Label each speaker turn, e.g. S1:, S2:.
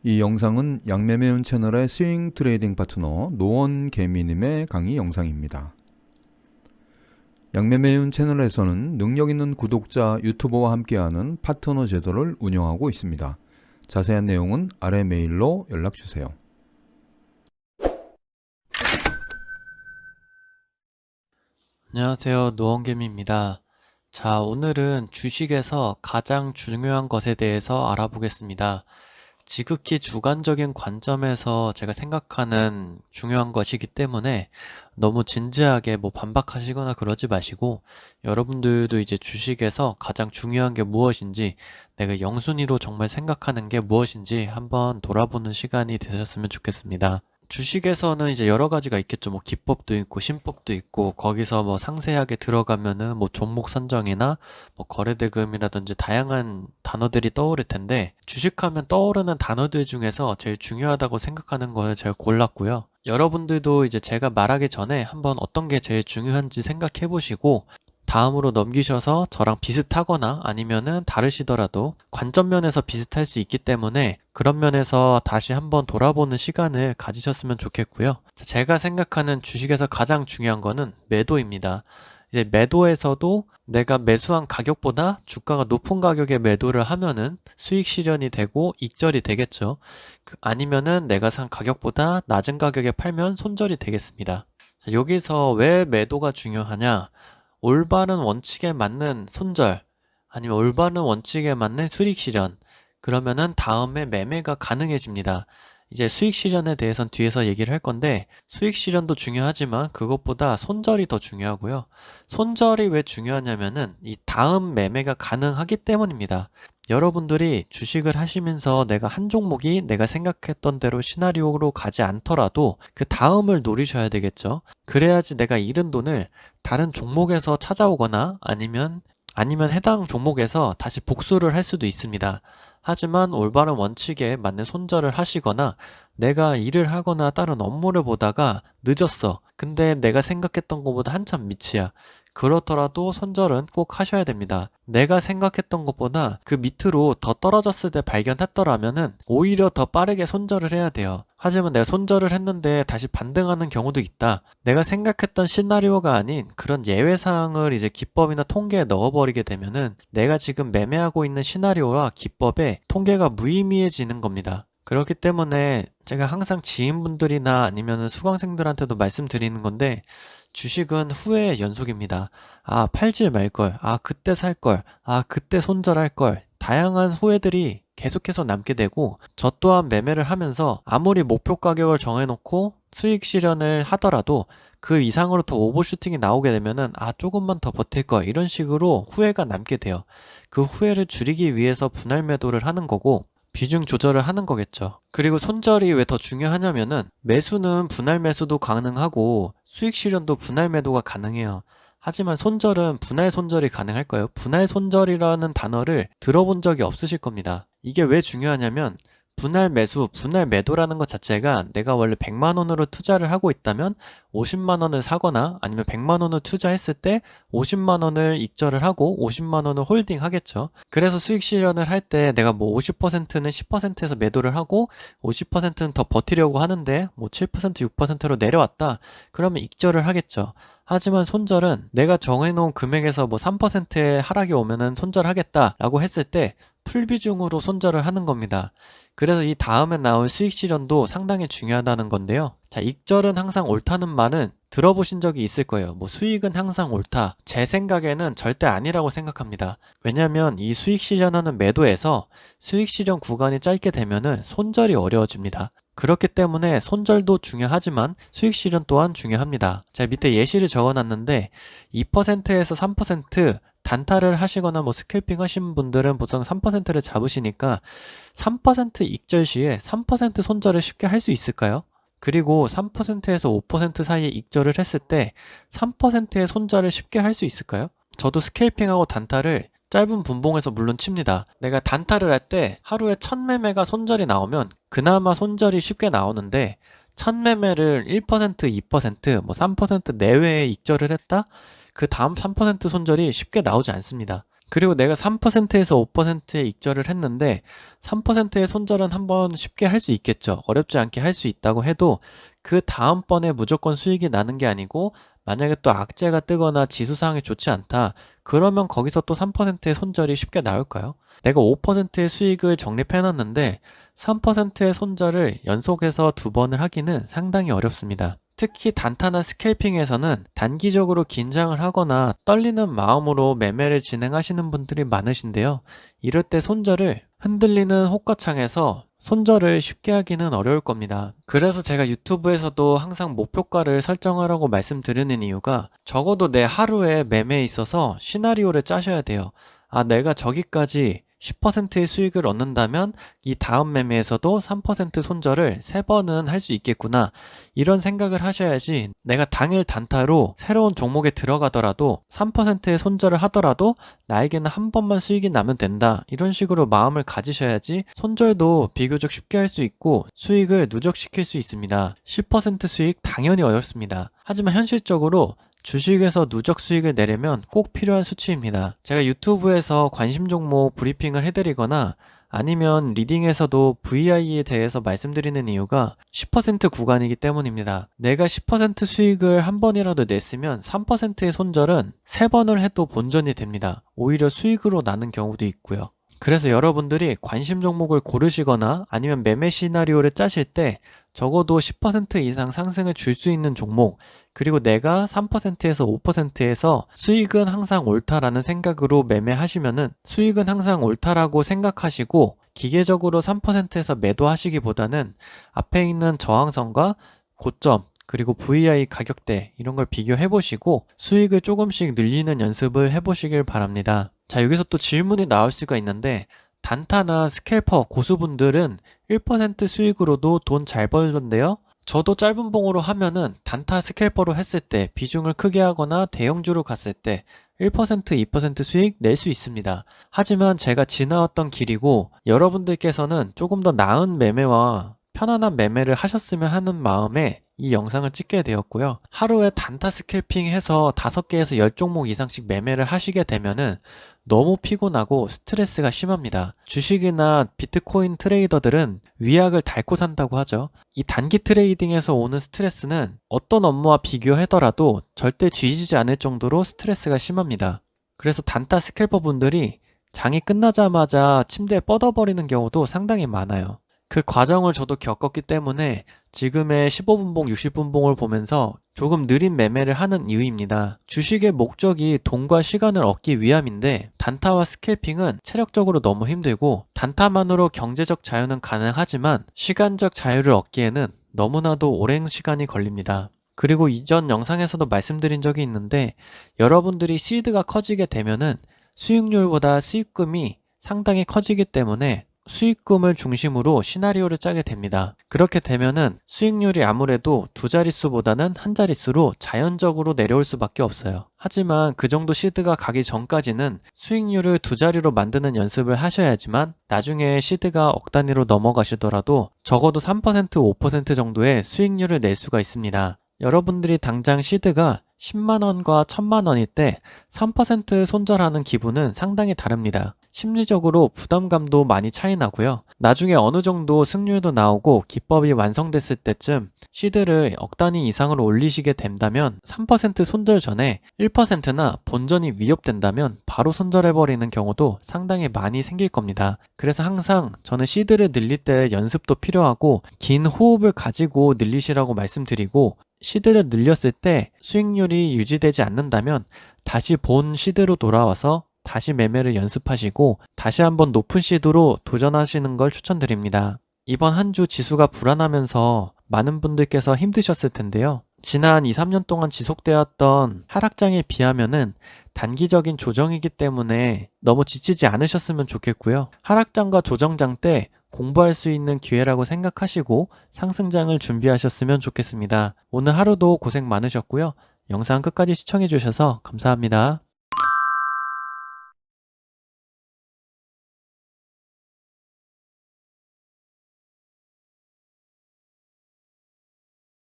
S1: 이 영상은 양매매운 채널의 스윙 트레이딩 파트너 노원개미님의 강의 영상입니다. 양매매운 채널에서는 능력 있는 구독자 유튜버와 함께하는 파트너 제도를 운영하고 있습니다. 자세한 내용은 아래 메일로 연락주세요.
S2: 안녕하세요. 노원개미입니다. 자, 오늘은 주식에서 가장 중요한 것에 대해서 알아보겠습니다. 지극히 주관적인 관점에서 제가 생각하는 중요한 것이기 때문에 너무 진지하게 반박하시거나 그러지 마시고, 여러분들도 이제 주식에서 가장 중요한 게 무엇인지, 내가 영순위로 정말 생각하는 게 무엇인지 한번 돌아보는 시간이 되셨으면 좋겠습니다. 주식에서는 이제 여러 가지가 있겠죠. 기법도 있고 신법도 있고, 거기서 상세하게 들어가면은 종목 선정이나 거래대금이라든지 다양한 단어들이 떠오를 텐데, 주식하면 떠오르는 단어들 중에서 제일 중요하다고 생각하는 것을 제가 골랐고요. 여러분들도 이제 제가 말하기 전에 한번 어떤 게 제일 중요한지 생각해 보시고, 다음으로 넘기셔서 저랑 비슷하거나 아니면은 다르시더라도 관점 면에서 비슷할 수 있기 때문에 그런 면에서 다시 한번 돌아보는 시간을 가지셨으면 좋겠고요. 제가 생각하는 주식에서 가장 중요한 거는 매도입니다. 이제 매도에서도 내가 매수한 가격보다 주가가 높은 가격에 매도를 하면은 수익 실현이 되고 익절이 되겠죠. 아니면은 내가 산 가격보다 낮은 가격에 팔면 손절이 되겠습니다. 여기서 왜 매도가 중요하냐? 올바른 원칙에 맞는 손절, 아니면 올바른 원칙에 맞는 수익 실현, 그러면은 다음에 매매가 가능해집니다. 이제 수익 실현에 대해서는 뒤에서 얘기를 할 건데, 수익 실현도 중요하지만 그것보다 손절이 더 중요하고요. 손절이 왜 중요하냐면은 이 다음 매매가 가능하기 때문입니다. 여러분들이 주식을 하시면서 내가 한 종목이 내가 생각했던 대로 시나리오로 가지 않더라도 그 다음을 노리셔야 되겠죠. 그래야지 내가 잃은 돈을 다른 종목에서 찾아오거나 아니면 해당 종목에서 다시 복수를 할 수도 있습니다. 하지만 올바른 원칙에 맞는 손절을 하시거나, 내가 일을 하거나 다른 업무를 보다가 늦었어. 근데 내가 생각했던 것보다 한참 밑이야. 그렇더라도 손절은 꼭 하셔야 됩니다. 내가 생각했던 것보다 그 밑으로 더 떨어졌을 때 발견했더라면은 오히려 더 빠르게 손절을 해야 돼요. 하지만 내가 손절을 했는데 다시 반등하는 경우도 있다. 내가 생각했던 시나리오가 아닌 그런 예외 사항을 이제 기법이나 통계에 넣어버리게 되면은 내가 지금 매매하고 있는 시나리오와 기법에 통계가 무의미해지는 겁니다. 그렇기 때문에 제가 항상 지인분들이나 아니면 수강생들한테도 말씀드리는 건데, 주식은 후회의 연속입니다. 아, 팔지 말걸. 아, 그때 살걸. 아, 그때 손절할걸. 다양한 후회들이 계속해서 남게 되고, 저 또한 매매를 하면서 아무리 목표 가격을 정해놓고 수익 실현을 하더라도 그 이상으로 더 오버슈팅이 나오게 되면은 조금만 더 버틸걸, 이런 식으로 후회가 남게 돼요. 그 후회를 줄이기 위해서 분할 매도를 하는 거고, 비중 조절을 하는 거겠죠. 그리고 손절이 왜 더 중요하냐면은, 매수는 분할 매수도 가능하고 수익 실현도 분할 매도가 가능해요. 하지만 손절은 분할 손절이 가능할까요? 분할 손절이라는 단어를 들어본 적이 없으실 겁니다. 이게 왜 중요하냐면, 분할 매수, 분할 매도라는 것 자체가 내가 원래 100만 원으로 투자를 하고 있다면 50만 원을 사거나, 아니면 100만 원을 투자했을 때 50만 원을 익절을 하고 50만 원을 홀딩 하겠죠. 그래서 수익 실현을 할 때 내가 50%는 10%에서 매도를 하고 50%는 더 버티려고 하는데 7%, 6%로 내려왔다. 그러면 익절을 하겠죠. 하지만 손절은 내가 정해놓은 금액에서 3%의 하락이 오면은 손절하겠다라고 했을 때 풀비중으로 손절을 하는 겁니다. 그래서 이 다음에 나올 수익 실현도 상당히 중요하다는 건데요. 자, 익절은 항상 옳다는 말은 들어보신 적이 있을 거예요. 수익은 항상 옳다. 제 생각에는 절대 아니라고 생각합니다. 왜냐하면 이 수익 실현하는 매도에서 수익 실현 구간이 짧게 되면은 손절이 어려워집니다. 그렇기 때문에 손절도 중요하지만 수익 실현 또한 중요합니다. 자, 밑에 예시를 적어놨는데 2%에서 3% 단타를 하시거나 스캘핑 하신 분들은 보통 3%를 잡으시니까 3% 익절 시에 3% 손절을 쉽게 할 수 있을까요? 그리고 3%에서 5% 사이에 익절을 했을 때 3%의 손절을 쉽게 할 수 있을까요? 저도 스캘핑하고 단타를 짧은 분봉에서 물론 칩니다. 내가 단타를 할 때 하루에 1000매매가 손절이 나오면 그나마 손절이 쉽게 나오는데, 1000매매를 1%, 2%, 3% 내외에 익절을 했다? 그 다음 3% 손절이 쉽게 나오지 않습니다. 그리고 내가 3%에서 5%의 익절을 했는데 3%의 손절은 한번 쉽게 할 수 있겠죠. 어렵지 않게 할 수 있다고 해도 그 다음번에 무조건 수익이 나는 게 아니고 만약에 또 악재가 뜨거나 지수 상황이 좋지 않다. 그러면 거기서 또 3%의 손절이 쉽게 나올까요? 내가 5%의 수익을 적립해놨는데 3%의 손절을 연속해서 두 번을 하기는 상당히 어렵습니다. 특히 단타나 스캘핑에서는 단기적으로 긴장을 하거나 떨리는 마음으로 매매를 진행하시는 분들이 많으신데요. 이럴 때 손절을 흔들리는 호가창에서 손절을 쉽게 하기는 어려울 겁니다. 그래서 제가 유튜브에서도 항상 목표가를 설정하라고 말씀드리는 이유가 적어도 내 하루에 매매에 있어서 시나리오를 짜셔야 돼요. 아, 내가 저기까지 10%의 수익을 얻는다면 이 다음 매매에서도 3% 손절을 3번은 할 수 있겠구나. 이런 생각을 하셔야지 내가 당일 단타로 새로운 종목에 들어가더라도 3%의 손절을 하더라도 나에게는 한 번만 수익이 나면 된다. 이런 식으로 마음을 가지셔야지 손절도 비교적 쉽게 할 수 있고 수익을 누적시킬 수 있습니다. 10% 수익 당연히 어렵습니다. 하지만 현실적으로 주식에서 누적 수익을 내려면 꼭 필요한 수치입니다. 제가 유튜브에서 관심 종목 브리핑을 해드리거나 아니면 리딩에서도 VI에 대해서 말씀드리는 이유가 10% 구간이기 때문입니다. 내가 10% 수익을 한 번이라도 냈으면 3%의 손절은 3번을 해도 본전이 됩니다. 오히려 수익으로 나는 경우도 있고요. 그래서 여러분들이 관심 종목을 고르시거나 아니면 매매 시나리오를 짜실 때 적어도 10% 이상 상승을 줄 수 있는 종목, 그리고 내가 3%에서 5%에서 수익은 항상 옳다라는 생각으로 매매하시면은 수익은 항상 옳다라고 생각하시고 기계적으로 3%에서 매도하시기보다는 앞에 있는 저항선과 고점 그리고 VI 가격대 이런 걸 비교해 보시고 수익을 조금씩 늘리는 연습을 해 보시길 바랍니다. 자, 여기서 또 질문이 나올 수가 있는데 단타나 스캘퍼 고수분들은 1% 수익으로도 돈 잘 벌던데요? 저도 짧은 봉으로 하면은 단타 스캘퍼로 했을 때 비중을 크게 하거나 대형주로 갔을 때 1%, 2% 수익 낼 수 있습니다. 하지만 제가 지나왔던 길이고 여러분들께서는 조금 더 나은 매매와 편안한 매매를 하셨으면 하는 마음에 이 영상을 찍게 되었고요. 하루에 단타 스캘핑 해서 5개에서 10종목 이상씩 매매를 하시게 되면은 너무 피곤하고 스트레스가 심합니다. 주식이나 비트코인 트레이더들은 위약을 닳고 산다고 하죠. 이 단기 트레이딩에서 오는 스트레스는 어떤 업무와 비교하더라도 절대 뒤지지 않을 정도로 스트레스가 심합니다. 그래서 단타 스캘퍼 분들이 장이 끝나자마자 침대에 뻗어버리는 경우도 상당히 많아요. 그 과정을 저도 겪었기 때문에 지금의 15분봉, 60분봉을 보면서 조금 느린 매매를 하는 이유입니다. 주식의 목적이 돈과 시간을 얻기 위함인데 단타와 스캘핑은 체력적으로 너무 힘들고 단타만으로 경제적 자유는 가능하지만 시간적 자유를 얻기에는 너무나도 오랜 시간이 걸립니다. 그리고 이전 영상에서도 말씀드린 적이 있는데 여러분들이 시드가 커지게 되면은 수익률보다 수익금이 상당히 커지기 때문에 수익금을 중심으로 시나리오를 짜게 됩니다. 그렇게 되면은 수익률이 아무래도 두 자릿수보다는 한 자릿수로 자연적으로 내려올 수밖에 없어요. 하지만 그 정도 시드가 가기 전까지는 수익률을 두 자리로 만드는 연습을 하셔야지만 나중에 시드가 억 단위로 넘어가시더라도 적어도 3%, 5% 정도의 수익률을 낼 수가 있습니다. 여러분들이 당장 시드가 10만원과 1000만원일 때 3% 손절하는 기분은 상당히 다릅니다. 심리적으로 부담감도 많이 차이 나고요. 나중에 어느 정도 승률도 나오고 기법이 완성됐을 때쯤 시드를 억 단위 이상으로 올리시게 된다면 3% 손절 전에 1%나 본전이 위협된다면 바로 손절해버리는 경우도 상당히 많이 생길 겁니다. 그래서 항상 저는 시드를 늘릴 때 연습도 필요하고 긴 호흡을 가지고 늘리시라고 말씀드리고 시드를 늘렸을 때 수익률이 유지되지 않는다면 다시 본 시드로 돌아와서 다시 매매를 연습하시고 다시 한번 높은 시드로 도전하시는 걸 추천드립니다. 이번 한 주 지수가 불안하면서 많은 분들께서 힘드셨을 텐데요. 지난 2, 3년 동안 지속되었던 하락장에 비하면은 단기적인 조정이기 때문에 너무 지치지 않으셨으면 좋겠고요. 하락장과 조정장 때 공부할 수 있는 기회라고 생각하시고 상승장을 준비하셨으면 좋겠습니다. 오늘 하루도 고생 많으셨고요. 영상 끝까지 시청해 주셔서 감사합니다.